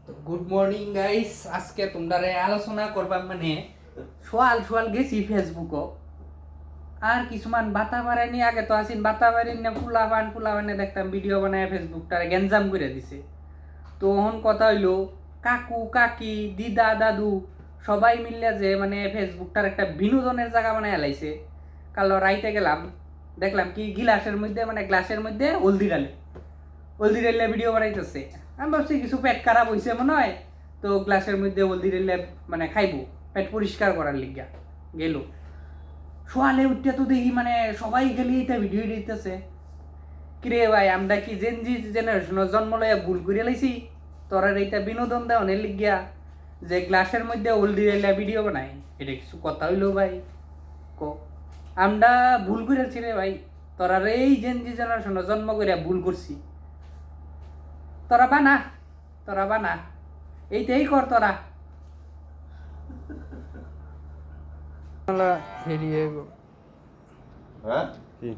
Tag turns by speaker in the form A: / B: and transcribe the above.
A: তো good morning guys, আজকে তোমরা আলোচনা করবা মানে সোয়াল সোয়াল গেছি ফেসবুকও আর কিছুমান বাতা বাড়াইনি। আগে তো আসিন বাতা বাড়িন না ফুলা বানে দেখতাম ভিডিও বানায় ফেসবুকটারে গ্যাঞ্জাম করে দিছে। তো এখন কথা হইলো কাকু কাকি দিদা দাদু সবাই মিললে যে মানে ফেসবুকটার একটা বিনোদনের জায়গা বানায় এলাইছে। কাল রাইতে গেলাম, দেখলাম কি গ্লাসের মধ্যে মানে গ্লাসের মধ্যে হলদি ডালে ভিডিও বানাইতেছে। আমি ভাবছি কিছু পেট খারাপ হয়েছে মনে হয়, তো গ্লাসের মধ্যে হলদি ডালে মানে খাইবো পেট পরিষ্কার করার লিগা গেল। সোয়ালে উঠতে তো দেখি মানে সবাই গেলে এটা ভিডিও দিতেছে। কিরে ভাই, আমরা কি জেনজি জেনারেশনের জন্ম লইয়া ভুল করে লাইছি? তোরা এইটা বিনোদন দেওয়ানের লিগিয়া যে গ্লাসের মধ্যে হলদি ডালে ভিডিও বানাই, এটা কিছু কথা হইলো ভাই? ক আমরা ভুল করেছি রে ভাই, তোরা এই জেনজি জেনারেশনের জন্ম করিয়া ভুল করছি। তোরা বানা এইটাই কর তোরা।
B: ফেরিয়ে
C: হ্যাঁ
B: কি